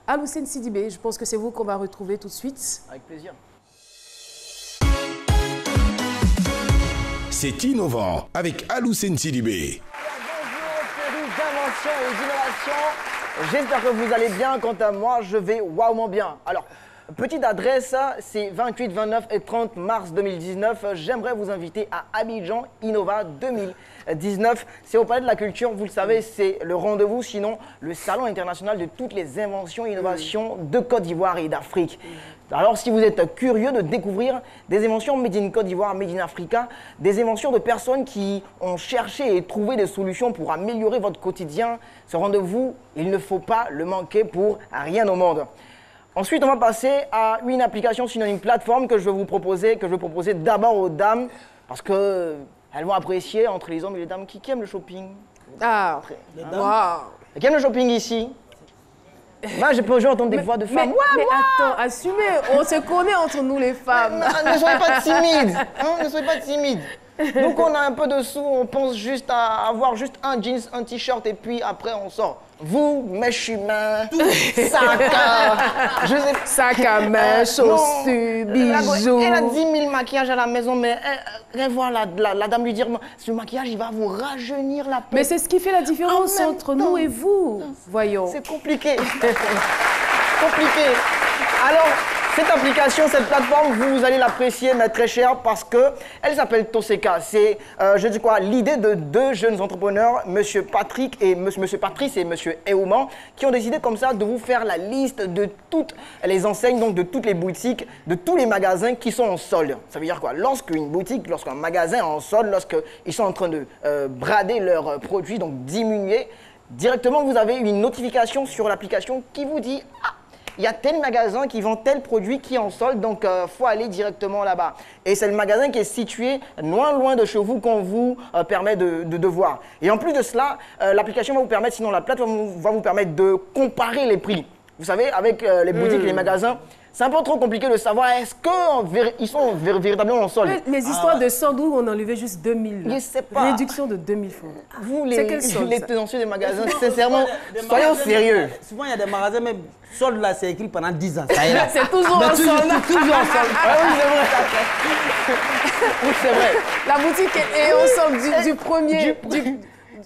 Aloussène Sidibé, je pense que c'est vous qu'on va retrouver tout de suite. Avec plaisir. C'est innovant avec Aloussène Sidibé. Bonjour, série d'invention et d'innovation. J'espère que vous allez bien. Quant à moi, je vais wauement bien. Alors, petite adresse, c'est 28, 29 et 30 mars 2019. J'aimerais vous inviter à Abidjan Innova 2019. C'est au Palais de la Culture, vous le savez, c'est le rendez-vous, sinon le salon international de toutes les inventions et innovations de Côte d'Ivoire et d'Afrique. Alors, si vous êtes curieux de découvrir des inventions made in Côte d'Ivoire, made in Africa, des inventions de personnes qui ont cherché et trouvé des solutions pour améliorer votre quotidien, ce rendez-vous, il ne faut pas le manquer pour rien au monde. Ensuite, on va passer à une application sur une plateforme que je vais vous proposer, d'abord aux dames, parce qu'elles vont apprécier entre les hommes et les dames qui aiment le shopping. Ah, waouh. Qui aiment le shopping ici? Moi, j'ai pas entendre des voix de femmes. Mais attends, assumez, on se connaît entre nous les femmes. Ne soyez pas timides, hein, ne soyez pas timides. Donc on a un peu de sous, on pense juste à avoir juste un jeans, un t-shirt et puis après on sort. Vous, mèche humain, sac à main, chaussures, bijoux. Elle a 10 000 maquillages à la maison, mais elle voit la dame lui dire ce maquillage il va vous rajeunir la peau. Mais c'est ce qui fait la différence entre nous et vous. Voyons. C'est compliqué. Compliqué. Alors, cette application, cette plateforme, vous allez l'apprécier, mais très cher, parce qu'elle s'appelle Toseka. C'est, je dis quoi, l'idée de deux jeunes entrepreneurs, Monsieur Patrick et Monsieur Patrice et Monsieur Eouman, qui ont décidé comme ça de vous faire la liste de toutes les enseignes, donc de toutes les boutiques, de tous les magasins qui sont en solde. Ça veut dire quoi? Lorsqu'une boutique, lorsqu'un magasin est en solde, lorsqu'ils sont en train de brader leurs produits, donc diminuer, directement vous avez une notification sur l'application qui vous dit « Ah, il y a tel magasin qui vend tel produit qui est en solde, donc faut aller directement là-bas. » Et c'est le magasin qui est situé loin de chez vous qu'on vous permet de voir. Et en plus de cela, l'application va vous permettre, sinon la plateforme va vous permettre de comparer les prix. Vous savez, avec les boutiques et les magasins, c'est un peu trop compliqué de savoir est-ce qu'ils sont véritablement en solde. Les histoires de solde où on enlevait juste 2000. Je sais pas. Réduction de 2000 francs. Vous, les tenanciers des magasins, sincèrement, soyons sérieux. Souvent, il y a des magasins, même solde là, c'est écrit pendant 10 ans. C'est toujours en solde. Toujours en solde. Ah oui, c'est vrai. Oui, c'est vrai. La boutique est en solde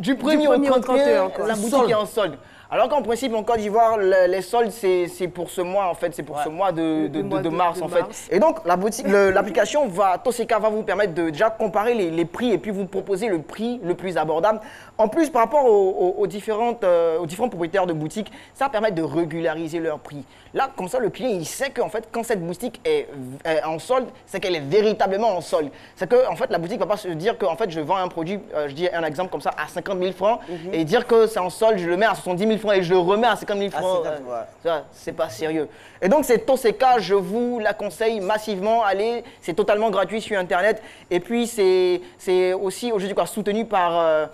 du premier au 31. La boutique est en solde. Alors qu'en principe, en Côte d'Ivoire, les soldes, c'est pour ce mois, en fait. C'est pour ce mois de mars, en fait. Et donc, l'application Toseka va vous permettre de déjà comparer les prix et puis vous proposer le prix le plus abordable. En plus, par rapport aux différents propriétaires de boutiques, ça va permettre de régulariser leur prix. Là, comme ça, le client, il sait qu'en fait, quand cette boutique est en solde, c'est qu'elle est véritablement en solde. C'est que, en fait, la boutique ne va pas se dire que, en fait, je vends un produit, je dis un exemple comme ça, à 50 000 francs et dire que c'est en solde, je le mets à 70 000 francs et je le remets à 50 000 francs. C'est pas sérieux. Et donc, c'est Toseka, je vous la conseille massivement. Allez, c'est totalement gratuit sur Internet. Et puis, c'est aussi aujourd'hui soutenu par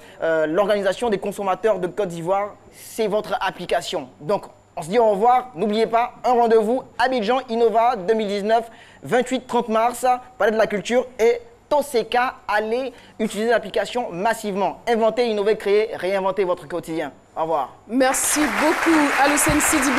l'Organisation des consommateurs de Côte d'Ivoire. C'est votre application. Donc, on se dit au revoir. N'oubliez pas, un rendez-vous Abidjan Innova 2019, 28-30 mars, Palais de la Culture et Toseka. Allez utiliser l'application massivement. Inventez, innover, créer, réinventer votre quotidien. Au revoir. Merci beaucoup, Aloussène Sidibé.